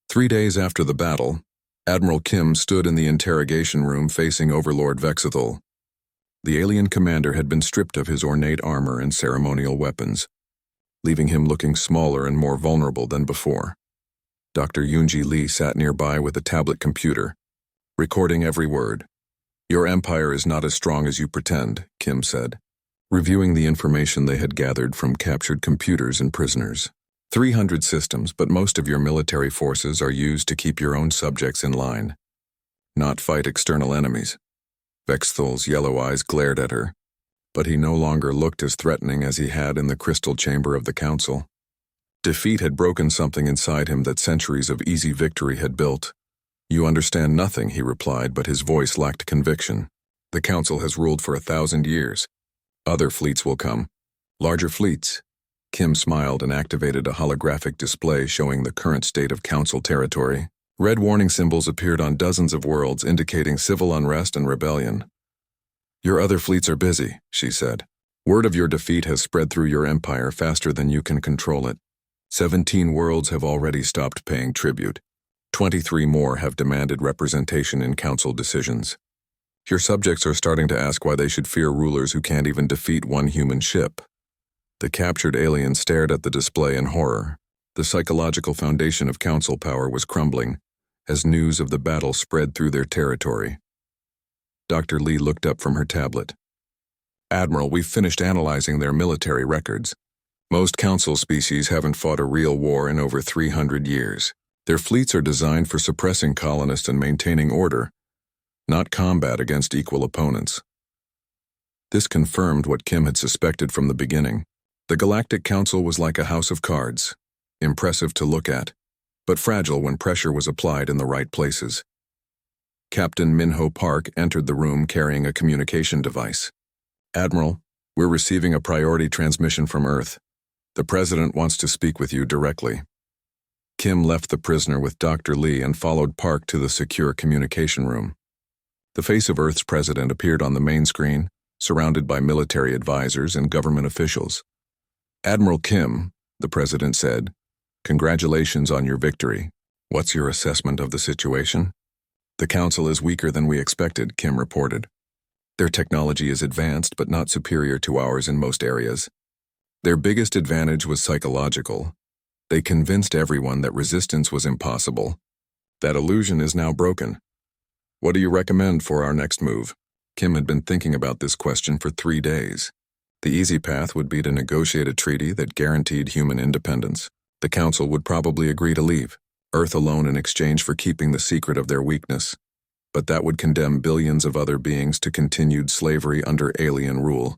3 days after the battle, Admiral Kim stood in the interrogation room facing Overlord Vexithal. The alien commander had been stripped of his ornate armor and ceremonial weapons, leaving him looking smaller and more vulnerable than before. Dr. Yoonji Lee sat nearby with a tablet computer, recording every word. "Your empire is not as strong as you pretend," Kim said, reviewing the information they had gathered from captured computers and prisoners. 300 systems, but most of your military forces are used to keep your own subjects in line, not fight external enemies. Vexthal's yellow eyes glared at her, but he no longer looked as threatening as he had in the crystal chamber of the council. Defeat had broken something inside him that centuries of easy victory had built. "You understand nothing," he replied, but his voice lacked conviction. "The council has ruled for 1,000 years. Other fleets will come. Larger fleets." Kim smiled and activated a holographic display showing the current state of council territory. Red warning symbols appeared on dozens of worlds indicating civil unrest and rebellion. "Your other fleets are busy," she said. "Word of your defeat has spread through your empire faster than you can control it. 17 worlds have already stopped paying tribute. 23 more have demanded representation in council decisions. Your subjects are starting to ask why they should fear rulers who can't even defeat one human ship." The captured alien stared at the display in horror. The psychological foundation of council power was crumbling as news of the battle spread through their territory. Dr. Lee looked up from her tablet. "Admiral, we've finished analyzing their military records. Most council species haven't fought a real war in over 300 years. Their fleets are designed for suppressing colonists and maintaining order, not combat against equal opponents." This confirmed what Kim had suspected from the beginning. The Galactic Council was like a house of cards, impressive to look at, but fragile when pressure was applied in the right places. Captain Minho Park entered the room carrying a communication device. "Admiral, we're receiving a priority transmission from Earth. The President wants to speak with you directly." Kim left the prisoner with Dr. Lee and followed Park to the secure communication room. The face of Earth's president appeared on the main screen, surrounded by military advisors and government officials. "Admiral Kim," the president said, "congratulations on your victory. What's your assessment of the situation?" "The council is weaker than we expected," Kim reported. "Their technology is advanced but not superior to ours in most areas. Their biggest advantage was psychological. They convinced everyone that resistance was impossible. That illusion is now broken. What do you recommend for our next move?" Kim had been thinking about this question for 3 days. The easy path would be to negotiate a treaty that guaranteed human independence. The council would probably agree to leave Earth alone in exchange for keeping the secret of their weakness. But that would condemn billions of other beings to continued slavery under alien rule.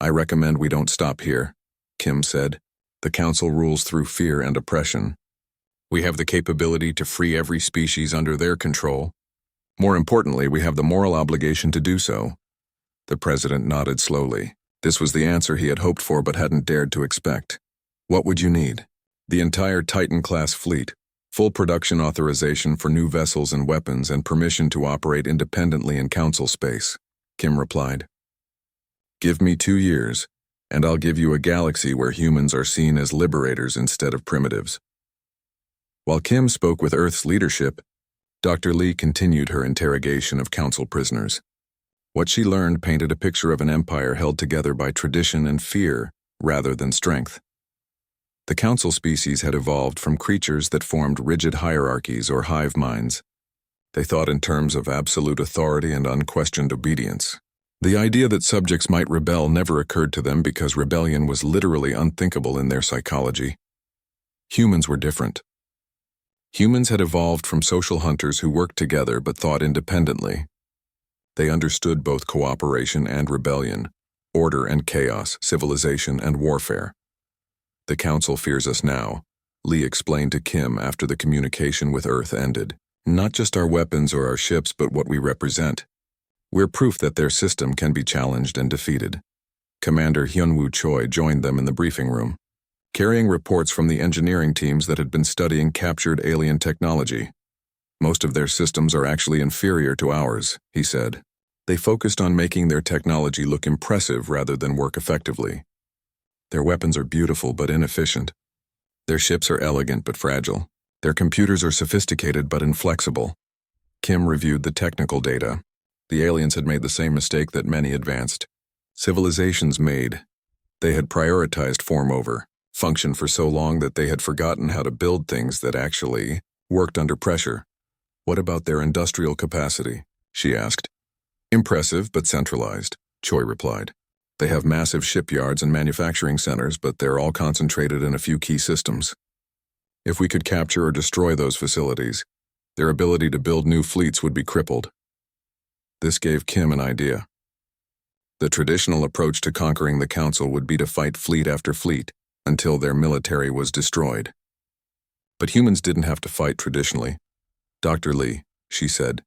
"I recommend we don't stop here," Kim said. "The council rules through fear and oppression. We have the capability to free every species under their control. More importantly, we have the moral obligation to do so." The president nodded slowly. This was the answer he had hoped for but hadn't dared to expect. "What would you need?" "The entire Titan-class fleet, full production authorization for new vessels and weapons, and permission to operate independently in council space," Kim replied. "Give me 2 years, and I'll give you a galaxy where humans are seen as liberators instead of primitives." While Kim spoke with Earth's leadership, Dr. Lee continued her interrogation of council prisoners. What she learned painted a picture of an empire held together by tradition and fear rather than strength. The council species had evolved from creatures that formed rigid hierarchies or hive minds. They thought in terms of absolute authority and unquestioned obedience. The idea that subjects might rebel never occurred to them because rebellion was literally unthinkable in their psychology. Humans were different. Humans had evolved from social hunters who worked together but thought independently. They understood both cooperation and rebellion, order and chaos, civilization and warfare. "The council fears us now," Lee explained to Kim after the communication with Earth ended. "Not just our weapons or our ships, but what we represent. We're proof that their system can be challenged and defeated." Commander Hyunwoo Choi joined them in the briefing room, carrying reports from the engineering teams that had been studying captured alien technology. "Most of their systems are actually inferior to ours," he said. "They focused on making their technology look impressive rather than work effectively. Their weapons are beautiful but inefficient. Their ships are elegant but fragile. Their computers are sophisticated but inflexible. Kim reviewed the technical data. The aliens had made the same mistake that many advanced civilizations made. They had prioritized form over function for so long that they had forgotten how to build things that actually worked under pressure. What about their industrial capacity? She asked. Impressive but centralized, Choi replied. They have massive shipyards and manufacturing centers, but they're all concentrated in a few key systems. If we could capture or destroy those facilities, their ability to build new fleets would be crippled. This gave Kim an idea. The traditional approach to conquering the Council would be to fight fleet after fleet until their military was destroyed. But humans didn't have to fight traditionally. Dr. Lee, she said,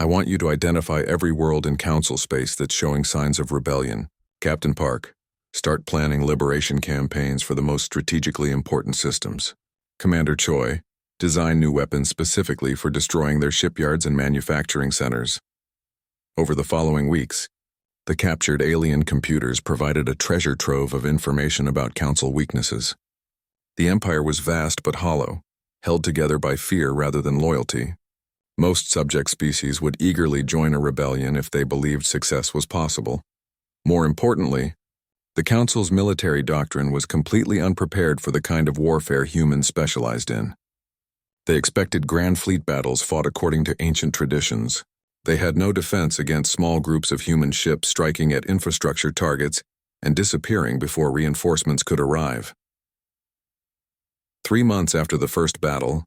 I want you to identify every world in Council space that's showing signs of rebellion. Captain Park, start planning liberation campaigns for the most strategically important systems. Commander Choi, design new weapons specifically for destroying their shipyards and manufacturing centers. Over the following weeks, the captured alien computers provided a treasure trove of information about Council weaknesses. The Empire was vast but hollow, held together by fear rather than loyalty. Most subject species would eagerly join a rebellion if they believed success was possible. More importantly, the Council's military doctrine was completely unprepared for the kind of warfare humans specialized in. They expected grand fleet battles fought according to ancient traditions. They had no defense against small groups of human ships striking at infrastructure targets and disappearing before reinforcements could arrive. 3 months after the first battle,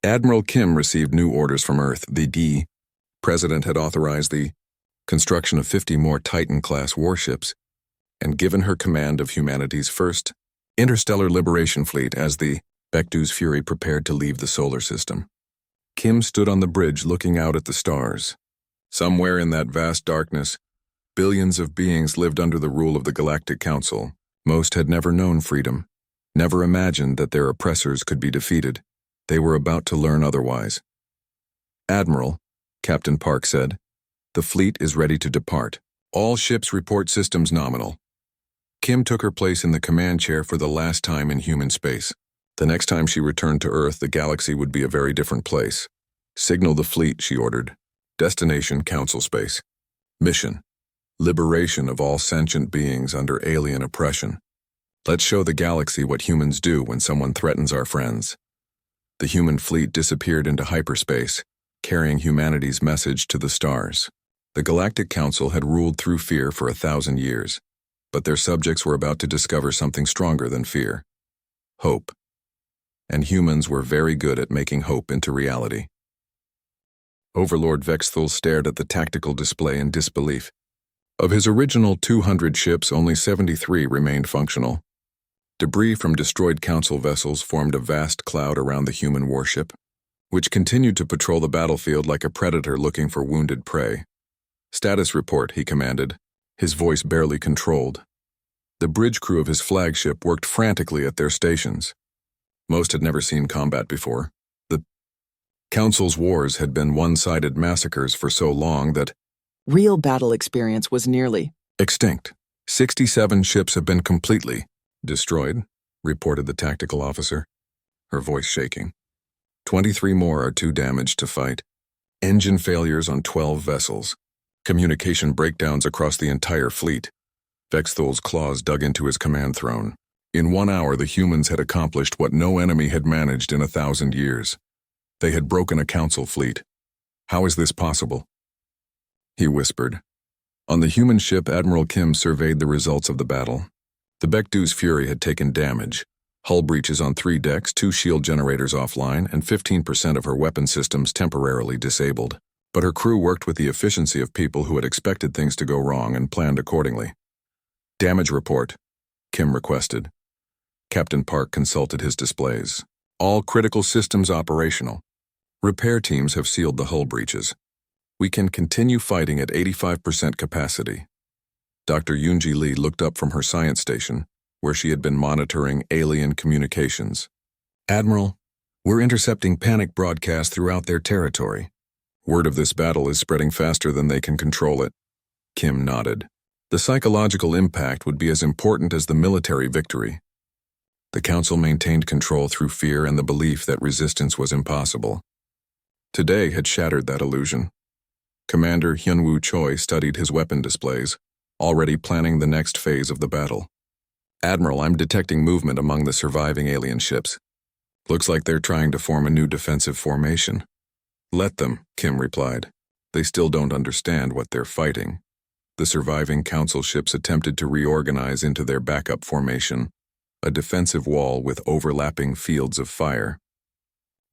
Admiral Kim received new orders from Earth. The President had authorized the construction of 50 more Titan-class warships and given her command of humanity's first interstellar liberation fleet as the Baekdu's Fury prepared to leave the solar system. Kim stood on the bridge looking out at the stars. Somewhere in that vast darkness, billions of beings lived under the rule of the Galactic Council. Most had never known freedom, never imagined that their oppressors could be defeated. They were about to learn otherwise. Admiral, Captain Park said, the fleet is ready to depart. All ships report systems nominal. Kim took her place in the command chair for the last time in human space. The next time she returned to Earth, the galaxy would be a very different place. Signal the fleet, she ordered. Destination, Council space. Mission: liberation of all sentient beings under alien oppression. Let's show the galaxy what humans do when someone threatens our friends. The human fleet disappeared into hyperspace, carrying humanity's message to the stars. The Galactic Council had ruled through fear for 1,000 years, but their subjects were about to discover something stronger than fear: hope. And humans were very good at making hope into reality. Overlord Vexthul stared at the tactical display in disbelief. Of his original 200 ships, only 73 remained functional. Debris from destroyed Council vessels formed a vast cloud around the human warship, which continued to patrol the battlefield like a predator looking for wounded prey. Status report, he commanded, his voice barely controlled. The bridge crew of his flagship worked frantically at their stations. Most had never seen combat before. The Council's wars had been one-sided massacres for so long that real battle experience was nearly extinct. 67 ships have been completely destroyed, reported the tactical officer, her voice shaking. 23 more are too damaged to fight. Engine failures on 12 vessels. Communication breakdowns across the entire fleet. Vexthul's claws dug into his command throne. In 1 hour, the humans had accomplished what no enemy had managed in 1,000 years. They had broken a Council fleet. How is this possible? He whispered. On the human ship, Admiral Kim surveyed the results of the battle. The Baekdu's Fury had taken damage. Hull breaches on 3 decks, 2 shield generators offline, and 15% of her weapon systems temporarily disabled. But her crew worked with the efficiency of people who had expected things to go wrong and planned accordingly. Damage report, Kim requested. Captain Park consulted his displays. All critical systems operational. Repair teams have sealed the hull breaches. We can continue fighting at 85% capacity. Dr. Yoonji Lee looked up from her science station, where she had been monitoring alien communications. Admiral, we're intercepting panic broadcasts throughout their territory. Word of this battle is spreading faster than they can control it. Kim nodded. The psychological impact would be as important as the military victory. The Council maintained control through fear and the belief that resistance was impossible. Today had shattered that illusion. Commander Hyunwoo Choi studied his weapon displays, already planning the next phase of the battle. "Admiral, I'm detecting movement among the surviving alien ships. Looks like they're trying to form a new defensive formation." "Let them," Kim replied. "They still don't understand what they're fighting." The surviving Council ships attempted to reorganize into their backup formation, a defensive wall with overlapping fields of fire.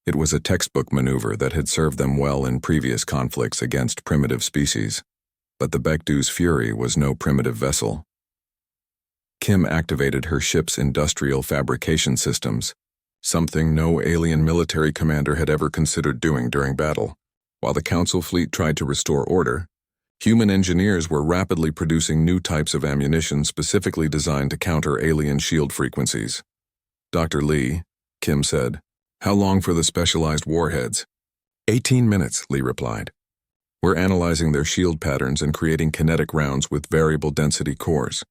It was a textbook maneuver that had served them well in previous conflicts against primitive species, but the Baekdu's Fury was no primitive vessel. Kim activated her ship's industrial fabrication systems, something no alien military commander had ever considered doing during battle. While the Council fleet tried to restore order, human engineers were rapidly producing new types of ammunition specifically designed to counter alien shield frequencies. "Dr. Lee," Kim said, "how long for the specialized warheads?" 18 minutes, Lee replied. "We're analyzing their shield patterns and creating kinetic rounds with variable density cores.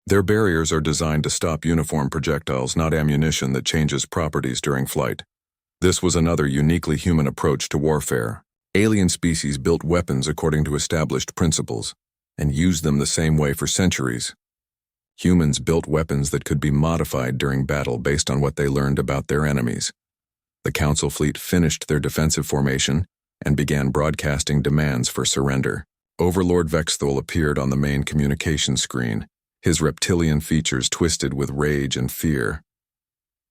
Their barriers are designed to stop uniform projectiles, not ammunition that changes properties during flight." This was another uniquely human approach to warfare. Alien species built weapons according to established principles, and used them the same way for centuries. Humans built weapons that could be modified during battle based on what they learned about their enemies. The Council fleet finished their defensive formation and began broadcasting demands for surrender. Overlord Vexthul appeared on the main communication screen, his reptilian features twisted with rage and fear.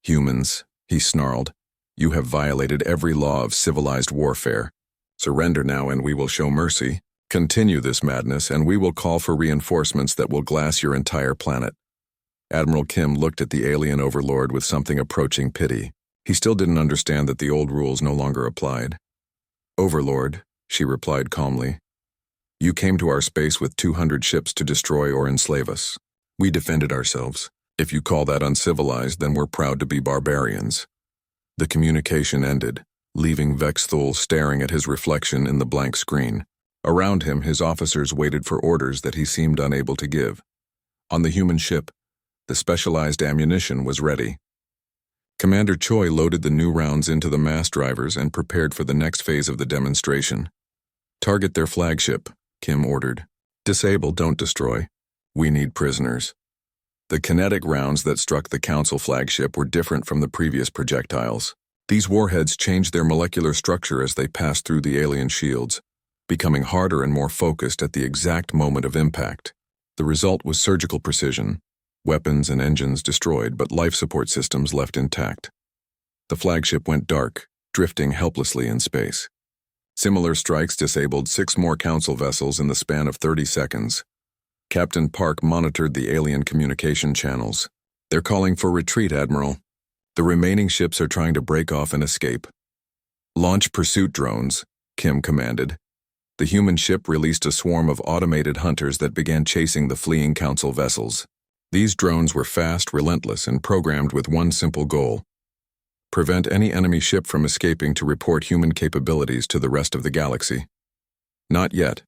"Humans," he snarled, "you have violated every law of civilized warfare. Surrender now and we will show mercy. Continue this madness and we will call for reinforcements that will glass your entire planet." Admiral Kim looked at the alien overlord with something approaching pity. He still didn't understand that the old rules no longer applied. "Overlord," she replied calmly, "you came to our space with 200 ships to destroy or enslave us. We defended ourselves. If you call that uncivilized, then we're proud to be barbarians." The communication ended, leaving Vexthul staring at his reflection in the blank screen. Around him, his officers waited for orders that he seemed unable to give. On the human ship, the specialized ammunition was ready. Commander Choi loaded the new rounds into the mass drivers and prepared for the next phase of the demonstration. "Target their flagship," Kim ordered. "Disable, don't destroy. We need prisoners." The kinetic rounds that struck the Council flagship were different from the previous projectiles. These warheads changed their molecular structure as they passed through the alien shields, becoming harder and more focused at the exact moment of impact. The result was surgical precision. Weapons and engines destroyed, but life support systems left intact. The flagship went dark, drifting helplessly in space. Similar strikes disabled 6 more Council vessels in the span of 30 seconds. Captain Park monitored the alien communication channels. "They're calling for retreat, Admiral. The remaining ships are trying to break off and escape." "Launch pursuit drones," Kim commanded. The human ship released a swarm of automated hunters that began chasing the fleeing Council vessels. These drones were fast, relentless, and programmed with one simple goal: prevent any enemy ship from escaping to report human capabilities to the rest of the galaxy. Not yet.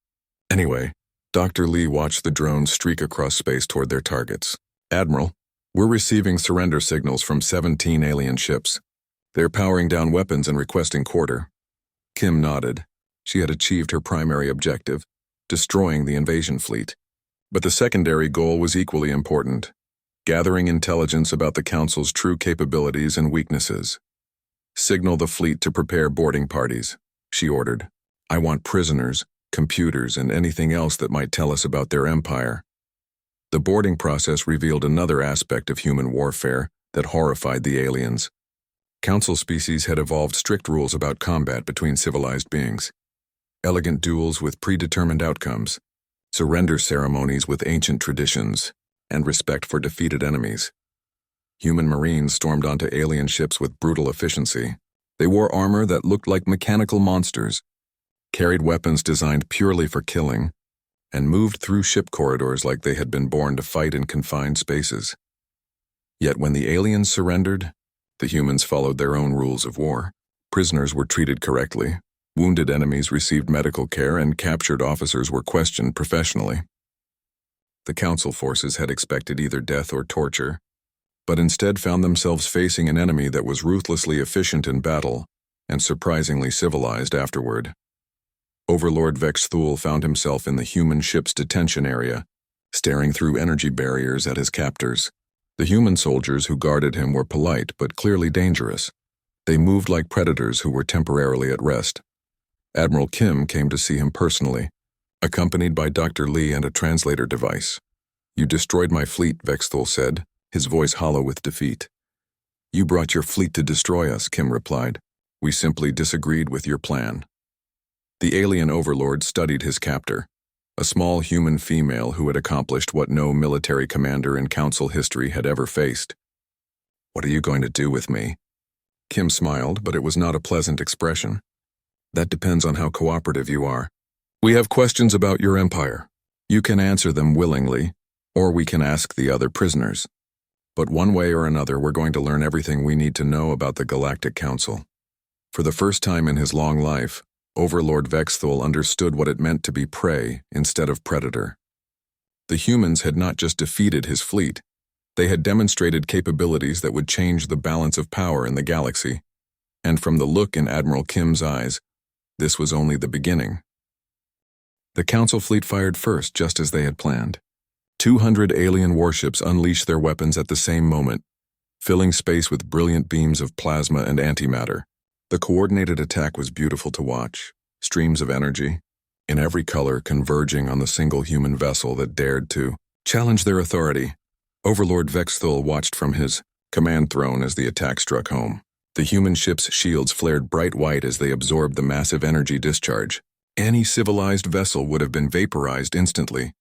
Anyway, Dr. Lee watched the drones streak across space toward their targets. "Admiral, we're receiving surrender signals from 17 alien ships. They're powering down weapons and requesting quarter." Kim nodded. She had achieved her primary objective, destroying the invasion fleet. But the secondary goal was equally important: gathering intelligence about the Council's true capabilities and weaknesses. "Signal the fleet to prepare boarding parties," she ordered. "I want prisoners, computers, and anything else that might tell us about their empire." The boarding process revealed another aspect of human warfare that horrified the aliens. Council species had evolved strict rules about combat between civilized beings. Elegant duels with predetermined outcomes, surrender ceremonies with ancient traditions, and respect for defeated enemies. Human Marines stormed onto alien ships with brutal efficiency. They wore armor that looked like mechanical monsters, carried weapons designed purely for killing, and moved through ship corridors like they had been born to fight in confined spaces. Yet when the aliens surrendered, the humans followed their own rules of war. Prisoners were treated correctly, wounded enemies received medical care, and captured officers were questioned professionally. The Council forces had expected either death or torture, but instead found themselves facing an enemy that was ruthlessly efficient in battle and surprisingly civilized afterward. Overlord Vex Thul found himself in the human ship's detention area, staring through energy barriers at his captors. The human soldiers who guarded him were polite but clearly dangerous. They moved like predators who were temporarily at rest. Admiral Kim came to see him personally, accompanied by Dr. Lee and a translator device. "You destroyed my fleet," Vex Thul said, his voice hollow with defeat. "You brought your fleet to destroy us," Kim replied. "We simply disagreed with your plan." The alien overlord studied his captor, a small human female who had accomplished what no military commander in Council history had ever faced. "What are you going to do with me?" Kim smiled, but it was not a pleasant expression. "That depends on how cooperative you are. We have questions about your empire. You can answer them willingly, or we can ask the other prisoners. But one way or another, we're going to learn everything we need to know about the Galactic Council." For the first time in his long life, Overlord Vex Thul understood what it meant to be prey instead of predator. The humans had not just defeated his fleet, they had demonstrated capabilities that would change the balance of power in the galaxy. And from the look in Admiral Kim's eyes, this was only the beginning. The Council fleet fired first, just as they had planned. 200 alien warships unleashed their weapons at the same moment, filling space with brilliant beams of plasma and antimatter. The coordinated attack was beautiful to watch, streams of energy, in every color converging on the single human vessel that dared to challenge their authority. Overlord Vex Thul watched from his command throne as the attack struck home. The human ship's shields flared bright white as they absorbed the massive energy discharge. Any civilized vessel would have been vaporized instantly.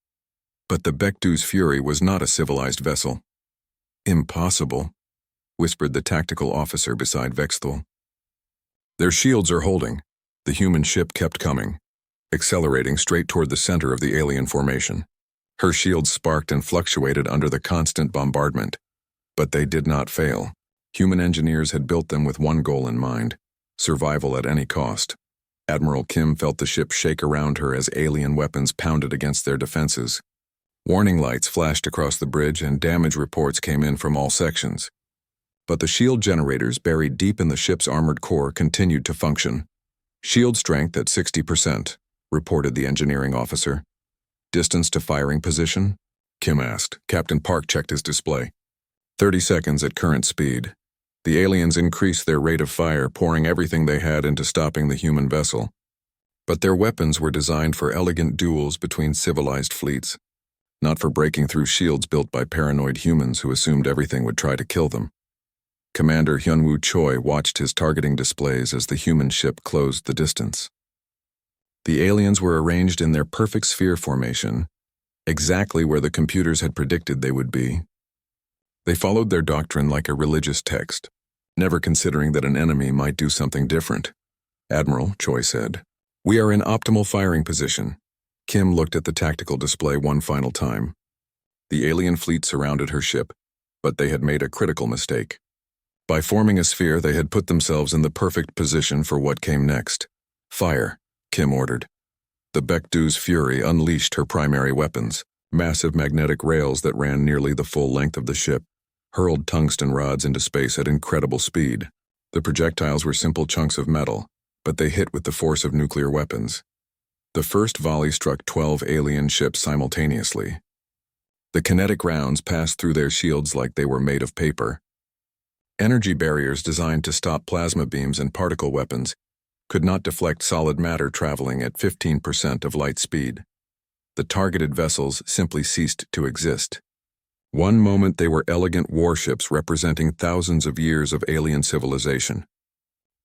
But the Bekdu's Fury was not a civilized vessel. "Impossible," whispered the tactical officer beside Vex Thul. "Their shields are holding." The human ship kept coming, accelerating straight toward the center of the alien formation. Her shields sparked and fluctuated under the constant bombardment. But they did not fail. Human engineers had built them with one goal in mind: survival at any cost. Admiral Kim felt the ship shake around her as alien weapons pounded against their defenses. Warning lights flashed across the bridge and damage reports came in from all sections. But the shield generators buried deep in the ship's armored core continued to function. "Shield strength at 60%, reported the engineering officer. "Distance to firing position?" Kim asked. Captain Park checked his display. 30 seconds at current speed. The aliens increased their rate of fire, pouring everything they had into stopping the human vessel. But their weapons were designed for elegant duels between civilized fleets, not for breaking through shields built by paranoid humans who assumed everything would try to kill them. Commander Hyunwoo Choi watched his targeting displays as the human ship closed the distance. The aliens were arranged in their perfect sphere formation, exactly where the computers had predicted they would be. They followed their doctrine like a religious text, never considering that an enemy might do something different. "Admiral," Choi said, "we are in optimal firing position." Kim looked at the tactical display one final time. The alien fleet surrounded her ship, but they had made a critical mistake. By forming a sphere, they had put themselves in the perfect position for what came next. "Fire," Kim ordered. The Bekdu's Fury unleashed her primary weapons, massive magnetic rails that ran nearly the full length of the ship, hurled tungsten rods into space at incredible speed. The projectiles were simple chunks of metal, but they hit with the force of nuclear weapons. The first volley struck 12 alien ships simultaneously. The kinetic rounds passed through their shields like they were made of paper. Energy barriers designed to stop plasma beams and particle weapons could not deflect solid matter traveling at 15% of light speed. The targeted vessels simply ceased to exist. One moment they were elegant warships representing thousands of years of alien civilization.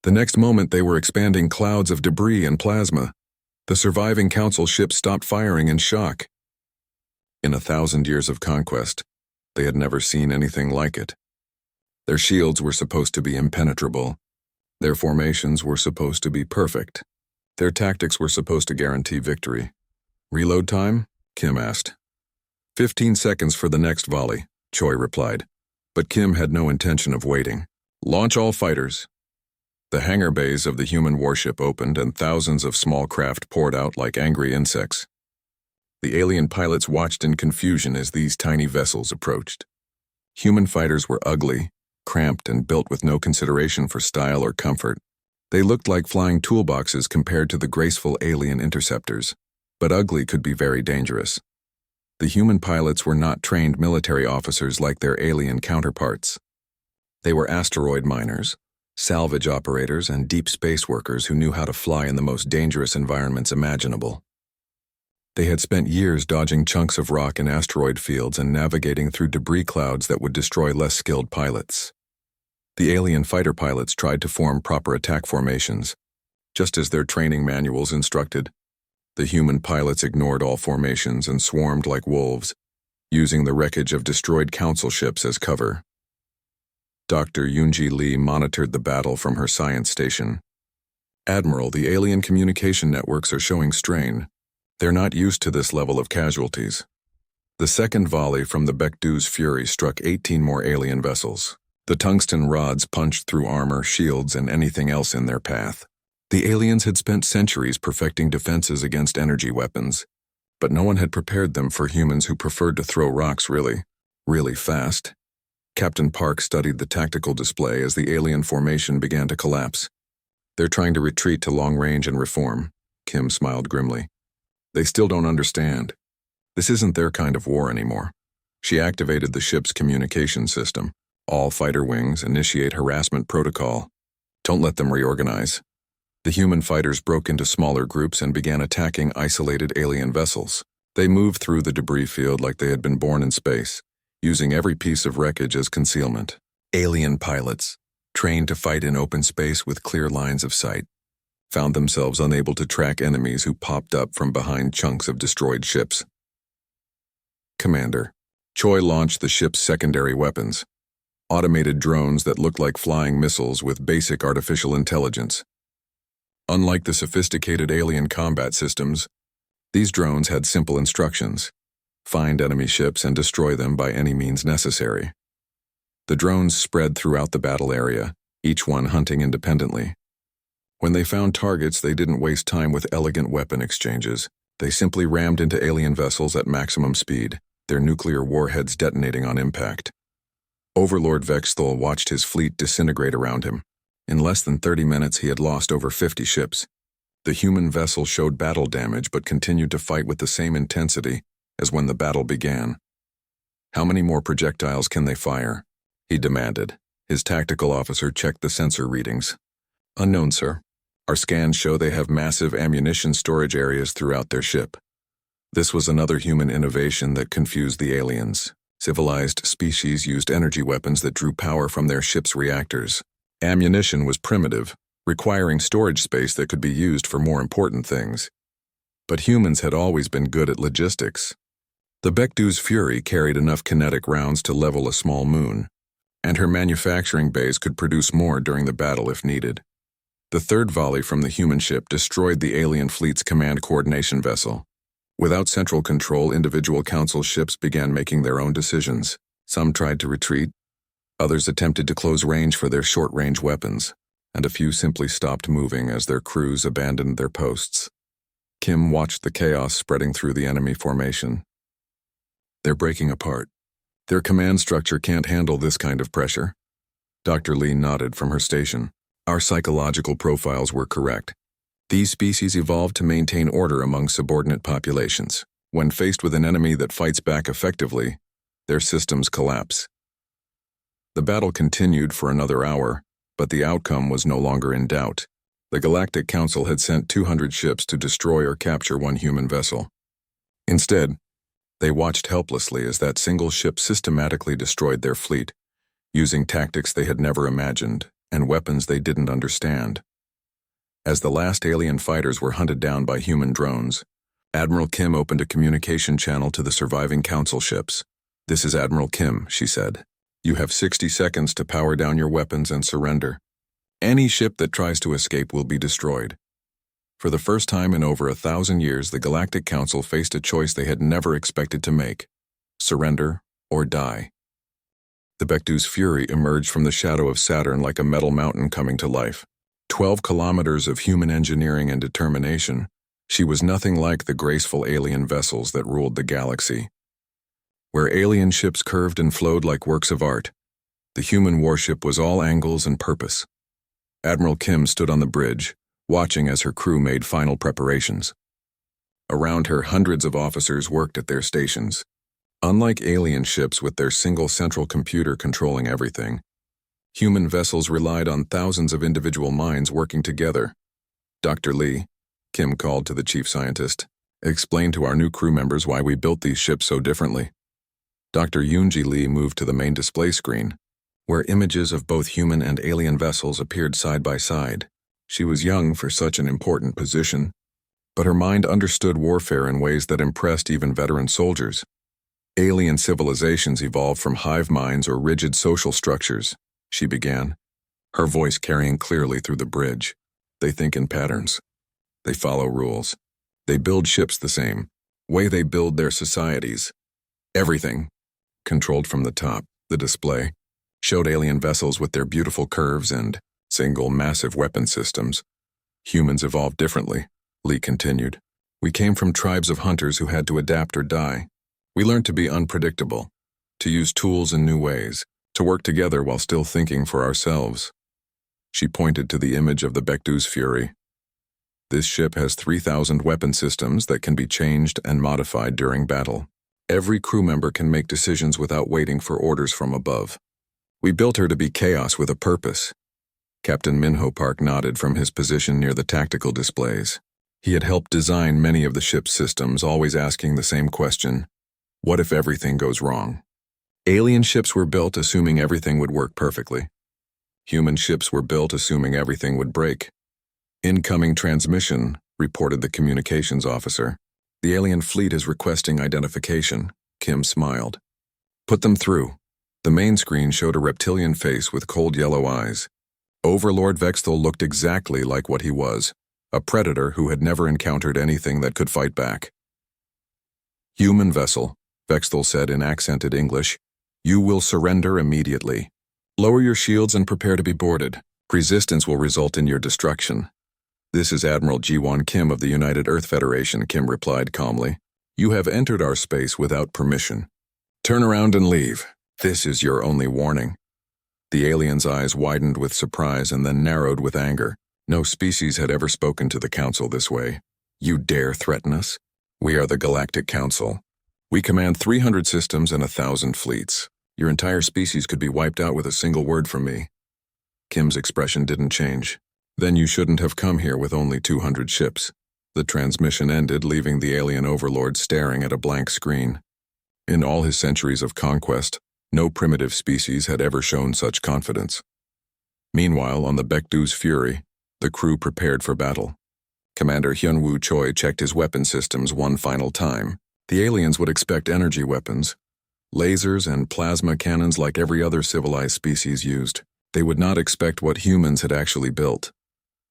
The next moment they were expanding clouds of debris and plasma. The surviving Council ships stopped firing in shock. In 1,000 years of conquest, they had never seen anything like it. Their shields were supposed to be impenetrable. Their formations were supposed to be perfect. Their tactics were supposed to guarantee victory. "Reload time?" Kim asked. 15 seconds for the next volley, Choi replied. But Kim had no intention of waiting. "Launch all fighters." The hangar bays of the human warship opened and thousands of small craft poured out like angry insects. The alien pilots watched in confusion as these tiny vessels approached. Human fighters were ugly, cramped, and built with no consideration for style or comfort. They looked like flying toolboxes compared to the graceful alien interceptors. But ugly could be very dangerous. The human pilots were not trained military officers like their alien counterparts. They were asteroid miners, salvage operators, and deep space workers who knew how to fly in the most dangerous environments imaginable. They had spent years dodging chunks of rock in asteroid fields and navigating through debris clouds that would destroy less skilled pilots. The alien fighter pilots tried to form proper attack formations, just as their training manuals instructed. The human pilots ignored all formations and swarmed like wolves, using the wreckage of destroyed council ships as cover. Dr. Yoonji Lee monitored the battle from her science station. "Admiral, the alien communication networks are showing strain. They're not used to this level of casualties." The second volley from the Baekdu's Fury struck 18 more alien vessels. The tungsten rods punched through armor, shields, and anything else in their path. The aliens had spent centuries perfecting defenses against energy weapons, but no one had prepared them for humans who preferred to throw rocks really fast. Captain Park studied the tactical display as the alien formation began to collapse. "They're trying to retreat to long range and reform," Kim smiled grimly. "They still don't understand. This isn't their kind of war anymore." She activated the ship's communication system. "All fighter wings, initiate harassment protocol. Don't let them reorganize." The human fighters broke into smaller groups and began attacking isolated alien vessels. They moved through the debris field like they had been born in space, using every piece of wreckage as concealment. Alien pilots, trained to fight in open space with clear lines of sight, found themselves unable to track enemies who popped up from behind chunks of destroyed ships. Commander. Choi launched the ship's secondary weapons, automated drones that looked like flying missiles with basic artificial intelligence. Unlike the sophisticated alien combat systems, these drones had simple instructions: find enemy ships and destroy them by any means necessary. The drones spread throughout the battle area, each one hunting independently. When they found targets, they didn't waste time with elegant weapon exchanges. They simply rammed into alien vessels at maximum speed, their nuclear warheads detonating on impact. Overlord Vexthal watched his fleet disintegrate around him. In less than 30 minutes, he had lost over 50 ships. The human vessel showed battle damage but continued to fight with the same intensity as when the battle began. "How many more projectiles can they fire?" he demanded. His tactical officer checked the sensor readings. "Unknown, sir. Our scans show they have massive ammunition storage areas throughout their ship." This was another human innovation that confused the aliens. Civilized species used energy weapons that drew power from their ship's reactors. Ammunition was primitive, requiring storage space that could be used for more important things. But humans had always been good at logistics. The Baekdu's Fury carried enough kinetic rounds to level a small moon, and her manufacturing base could produce more during the battle if needed. The third volley from the human ship destroyed the alien fleet's command coordination vessel. Without central control, individual council ships began making their own decisions. Some tried to retreat, others attempted to close range for their short-range weapons, and a few simply stopped moving as their crews abandoned their posts. Kim watched the chaos spreading through the enemy formation. "They're breaking apart. Their command structure can't handle this kind of pressure." Dr. Lee nodded from her station. "Our psychological profiles were correct. These species evolved to maintain order among subordinate populations. When faced with an enemy that fights back effectively, their systems collapse." The battle continued for another hour, but the outcome was no longer in doubt. The Galactic Council had sent 200 ships to destroy or capture one human vessel. Instead, they watched helplessly as that single ship systematically destroyed their fleet, using tactics they had never imagined and weapons they didn't understand. As the last alien fighters were hunted down by human drones, Admiral Kim opened a communication channel to the surviving council ships. "This is Admiral Kim," she said. "You have 60 seconds to power down your weapons and surrender. Any ship that tries to escape will be destroyed." For the first time in over 1,000 years, the Galactic Council faced a choice they had never expected to make: surrender or die. The Baekdu's Fury emerged from the shadow of Saturn like a metal mountain coming to life. 12 kilometers of human engineering and determination, she was nothing like the graceful alien vessels that ruled the galaxy. where alien ships curved and flowed like works of art. The human warship was all angles and purpose. Admiral Kim stood on the bridge, watching as her crew made final preparations. Around her, hundreds of officers worked at their stations. Unlike alien ships with their single central computer controlling everything, human vessels relied on thousands of individual minds working together. Dr. Lee, Kim called to the chief scientist, explained to our new crew members why we built these ships so differently. Dr. Yoonji Lee moved to the main display screen, where images of both human and alien vessels appeared side by side. She was young for such an important position, but her mind understood warfare in ways that impressed even veteran soldiers. Alien civilizations evolved from hive minds or rigid social structures, she began, her voice carrying clearly through the bridge. They think in patterns. They follow rules. They build ships the same way they build their societies. Everything, controlled from the top, the display, showed alien vessels with their beautiful curves and single massive weapon systems. Humans evolved differently, Lee continued. We came from tribes of hunters who had to adapt or die. We learned to be unpredictable, to use tools in new ways, to work together while still thinking for ourselves. She pointed to the image of the Baekdu's Fury. This ship has 3,000 weapon systems that can be changed and modified during battle. Every crew member can make decisions without waiting for orders from above. We built her to be chaos with a purpose. Captain Minho Park nodded from his position near the tactical displays. He had helped design many of the ship's systems, always asking the same question: what if everything goes wrong? Alien ships were built assuming everything would work perfectly. Human ships were built assuming everything would break. Incoming transmission, reported the communications officer. The alien fleet is requesting identification, Kim smiled. Put them through. The main screen showed a reptilian face with cold yellow eyes. Overlord Vexthal looked exactly like what he was, a predator who had never encountered anything that could fight back. Human vessel, Vexthal said in accented English. You will surrender immediately. Lower your shields and prepare to be boarded. Resistance will result in your destruction. This is Admiral Ji-won Kim of the United Earth Federation, Kim replied calmly. You have entered our space without permission. Turn around and leave. This is your only warning. The alien's eyes widened with surprise and then narrowed with anger. No species had ever spoken to the Council this way. You dare threaten us? We are the Galactic Council. We command 300 systems and 1,000 fleets. Your entire species could be wiped out with a single word from me. Kim's expression didn't change. Then you shouldn't have come here with only 200 ships. The transmission ended, leaving the alien overlord staring at a blank screen. In all his centuries of conquest, no primitive species had ever shown such confidence. Meanwhile, on the Baekdu's Fury, the crew prepared for battle. Commander Hyunwoo Choi checked his weapon systems one final time. The aliens would expect energy weapons, lasers and plasma cannons like every other civilized species used. They would not expect what humans had actually built.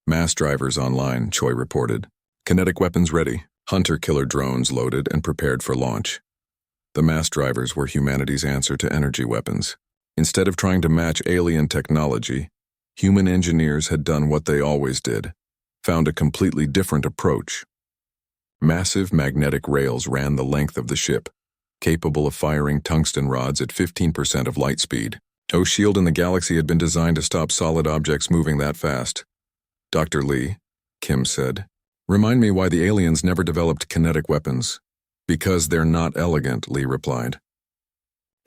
Mass drivers online, Choi reported. Kinetic weapons ready, hunter-killer drones loaded and prepared for launch. The mass drivers were humanity's answer to energy weapons. Instead of trying to match alien technology, human engineers had done what they always did, found a completely different approach. Massive magnetic rails ran the length of the ship, capable of firing tungsten rods at 15% of light speed. No shield in the galaxy had been designed to stop solid objects moving that fast. Dr. Lee, Kim said, remind me why the aliens never developed kinetic weapons. Because they're not elegant, Lee replied.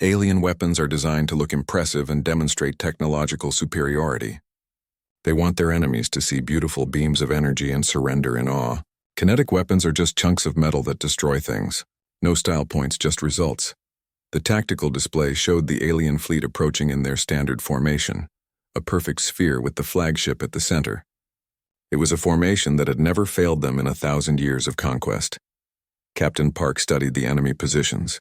Alien weapons are designed to look impressive and demonstrate technological superiority. They want their enemies to see beautiful beams of energy and surrender in awe. Kinetic weapons are just chunks of metal that destroy things. No style points, just results. The tactical display showed the alien fleet approaching in their standard formation, a perfect sphere with the flagship at the center. It was a formation that had never failed them in 1,000 years of conquest. Captain Park studied the enemy positions.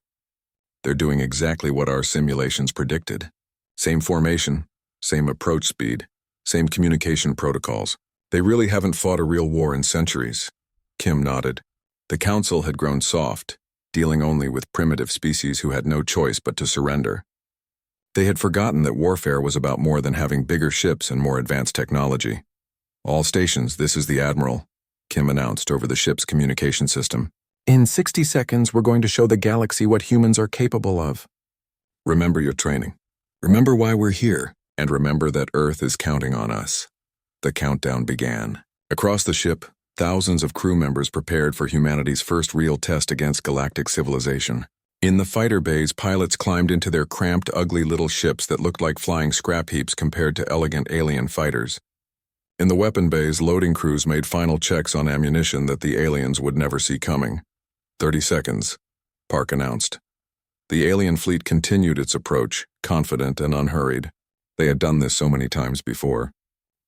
They're doing exactly what our simulations predicted. Same formation, same approach speed, same communication protocols. They really haven't fought a real war in centuries. Kim nodded. The Council had grown soft, dealing only with primitive species who had no choice but to surrender. They had forgotten that warfare was about more than having bigger ships and more advanced technology. All stations, this is the Admiral, Kim announced over the ship's communication system. In 60 seconds, we're going to show the galaxy what humans are capable of. Remember your training. Remember why we're here, and remember that Earth is counting on us. The countdown began. Across the ship, thousands of crew members prepared for humanity's first real test against galactic civilization. In the fighter bays, pilots climbed into their cramped, ugly little ships that looked like flying scrap heaps compared to elegant alien fighters. In the weapon bays, loading crews made final checks on ammunition that the aliens would never see coming. 30 seconds, Park announced. The alien fleet continued its approach, confident and unhurried. They had done this so many times before.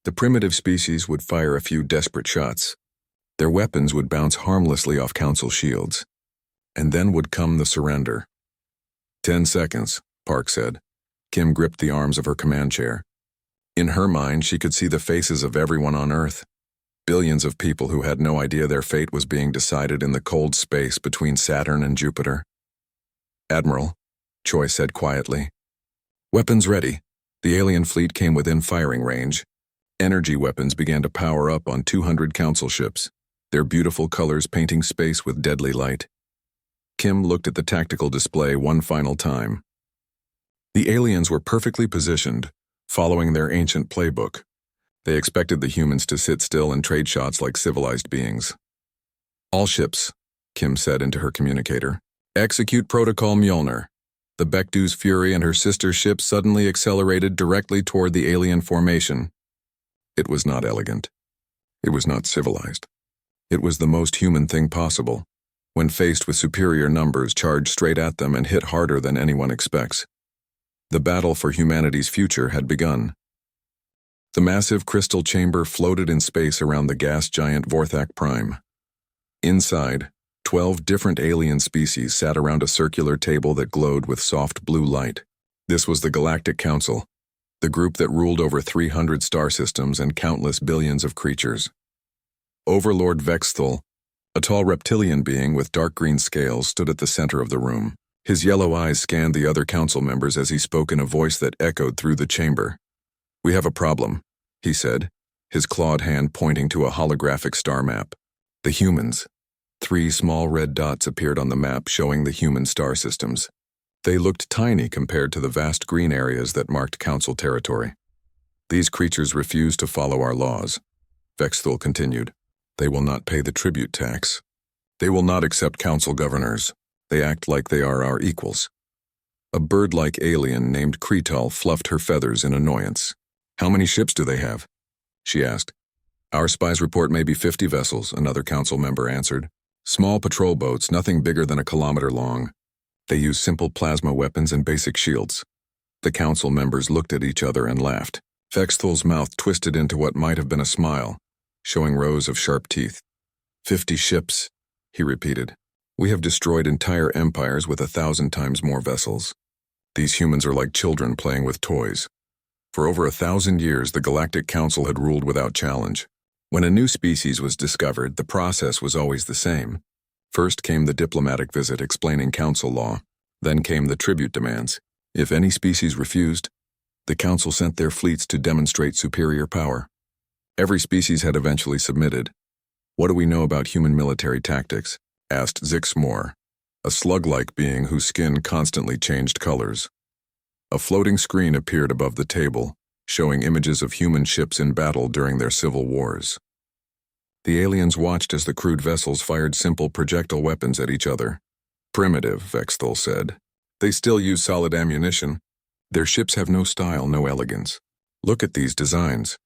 The primitive species would fire a few desperate shots. Their weapons would bounce harmlessly off Council shields. And then would come the surrender. 10 seconds, Park said. Kim gripped the arms of her command chair. In her mind, she could see the faces of everyone on Earth. Billions of people who had no idea their fate was being decided in the cold space between Saturn and Jupiter. Admiral, Choi said quietly. Weapons ready. The alien fleet came within firing range. Energy weapons began to power up on 200 Council ships, their beautiful colors painting space with deadly light. Kim looked at the tactical display one final time. The aliens were perfectly positioned, following their ancient playbook. They expected the humans to sit still and trade shots like civilized beings. All ships, Kim said into her communicator. Execute Protocol Mjolnir. The Bekdu's Fury and her sister ship suddenly accelerated directly toward the alien formation. It was not elegant. It was not civilized. It was the most human thing possible. When faced with superior numbers, charged straight at them and hit harder than anyone expects. The battle for humanity's future had begun. The massive crystal chamber floated in space around the gas giant SciFiPrime. Inside, 12 different alien species sat around a circular table that glowed with soft blue light. This was the Galactic Council, the group that ruled over 300 star systems and countless billions of creatures. Overlord Vexthul, a tall reptilian being with dark green scales, stood at the center of the room. His yellow eyes scanned the other council members as he spoke in a voice that echoed through the chamber. We have a problem, he said, his clawed hand pointing to a holographic star map. The humans. 3 small red dots appeared on the map showing the human star systems. They looked tiny compared to the vast green areas that marked council territory. These creatures refuse to follow our laws, Vexthul continued. They will not pay the tribute tax. They will not accept council governors. They act like they are our equals. A bird-like alien named Kretal fluffed her feathers in annoyance. How many ships do they have? She asked. Our spies report maybe 50 vessels, another council member answered. Small patrol boats, nothing bigger than a kilometer long. They use simple plasma weapons and basic shields. The council members looked at each other and laughed. Vexthul's mouth twisted into what might have been a smile, showing rows of sharp teeth. 50 ships, he repeated. We have destroyed entire empires with 1,000 times more vessels. These humans are like children playing with toys. For over 1,000 years, the Galactic Council had ruled without challenge. When a new species was discovered, the process was always the same. First came the diplomatic visit explaining council law. Then came the tribute demands. If any species refused, the council sent their fleets to demonstrate superior power. Every species had eventually submitted. What do we know about human military tactics? Asked Zixmore, a slug-like being whose skin constantly changed colors. A floating screen appeared above the table, showing images of human ships in battle during their civil wars. The aliens watched as the crude vessels fired simple projectile weapons at each other. Primitive, Vexthul said. They still use solid ammunition. Their ships have no style, no elegance. Look at these designs.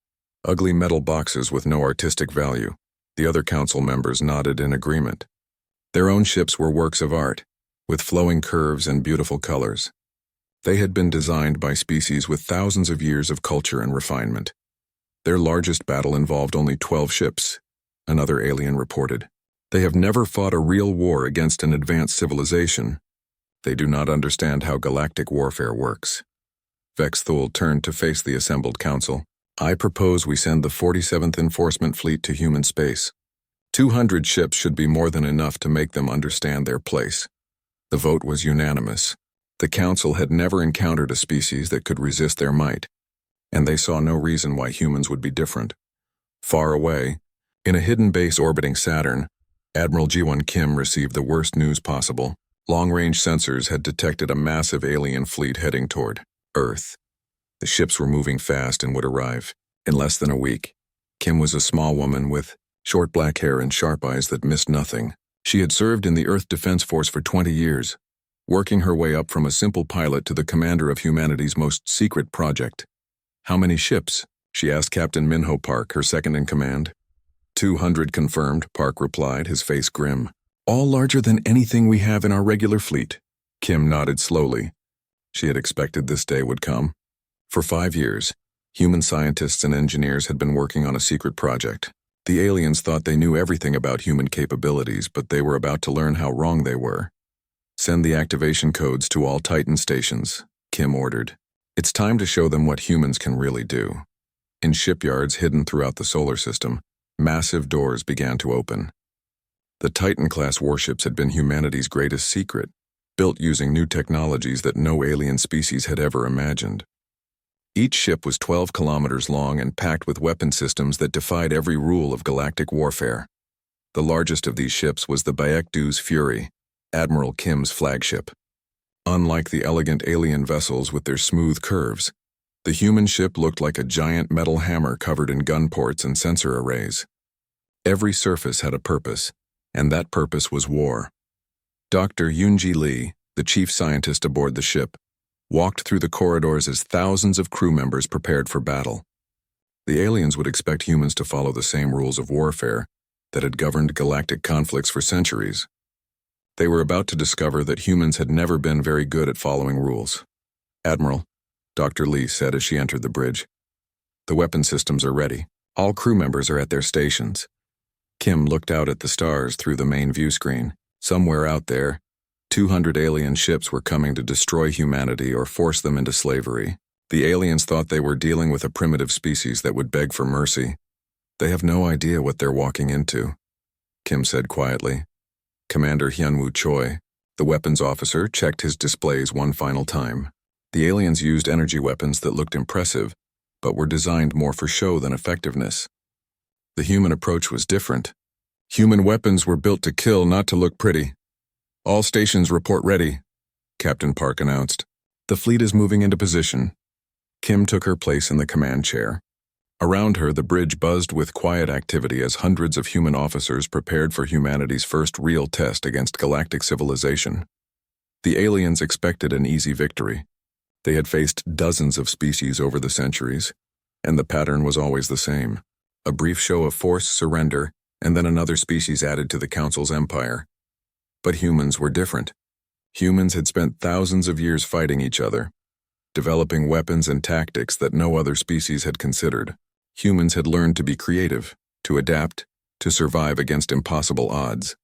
Ugly metal boxes with no artistic value. The other council members nodded in agreement. Their own ships were works of art, with flowing curves and beautiful colors. They had been designed by species with thousands of years of culture and refinement. Their largest battle involved only 12 ships, another alien reported. They have never fought a real war against an advanced civilization. They do not understand how galactic warfare works. Vexthul turned to face the assembled council. I propose we send the 47th Enforcement Fleet to human space. 200 ships should be more than enough to make them understand their place. The vote was unanimous. The council had never encountered a species that could resist their might, and they saw no reason why humans would be different. Far away, in a hidden base orbiting Saturn, Admiral Ji-won Kim received the worst news possible. Long-range sensors had detected a massive alien fleet heading toward Earth. The ships were moving fast and would arrive in less than a week. Kim was a small woman with short black hair and sharp eyes that missed nothing. She had served in the Earth Defense Force for 20 years, working her way up from a simple pilot to the commander of humanity's most secret project. "How many ships?" she asked Captain Minho Park, her second-in-command. 200 confirmed, Park replied, his face grim. "All larger than anything we have in our regular fleet." Kim nodded slowly. She had expected this day would come. For 5 years, human scientists and engineers had been working on a secret project. The aliens thought they knew everything about human capabilities, but they were about to learn how wrong they were. "Send the activation codes to all Titan stations," Kim ordered. "It's time to show them what humans can really do." In shipyards hidden throughout the solar system, massive doors began to open. The Titan-class warships had been humanity's greatest secret, built using new technologies that no alien species had ever imagined. Each ship was 12 kilometers long and packed with weapon systems that defied every rule of galactic warfare. The largest of these ships was the Baekdu's Fury, Admiral Kim's flagship. Unlike the elegant alien vessels with their smooth curves, the human ship looked like a giant metal hammer covered in gun ports and sensor arrays. Every surface had a purpose, and that purpose was war. Dr. Yoonji Lee, the chief scientist aboard the ship, walked through the corridors as thousands of crew members prepared for battle. The aliens would expect humans to follow the same rules of warfare that had governed galactic conflicts for centuries. They were about to discover that humans had never been very good at following rules. "Admiral," Dr. Lee said as she entered the bridge, "the weapon systems are ready. All crew members are at their stations." Kim looked out at the stars through the main view screen. Somewhere out there, 200 alien ships were coming to destroy humanity or force them into slavery. The aliens thought they were dealing with a primitive species that would beg for mercy. "They have no idea what they're walking into," Kim said quietly. Commander Hyunwoo Choi, the weapons officer, checked his displays one final time. The aliens used energy weapons that looked impressive, but were designed more for show than effectiveness. The human approach was different. Human weapons were built to kill, not to look pretty. "All stations report ready," Captain Park announced. "The fleet is moving into position." Kim took her place in the command chair. Around her, the bridge buzzed with quiet activity as hundreds of human officers prepared for humanity's first real test against galactic civilization. The aliens expected an easy victory. They had faced dozens of species over the centuries, and the pattern was always the same: a brief show of force, surrender, and then another species added to the Council's empire. But humans were different. Humans had spent thousands of years fighting each other, developing weapons and tactics that no other species had considered. Humans had learned to be creative, to adapt, to survive against impossible odds.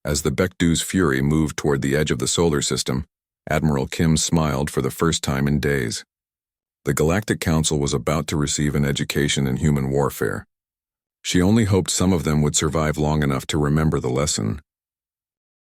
As the Baekdu's Fury moved toward the edge of the solar system, Admiral Kim smiled for the first time in days. The Galactic Council was about to receive an education in human warfare. She only hoped some of them would survive long enough to remember the lesson.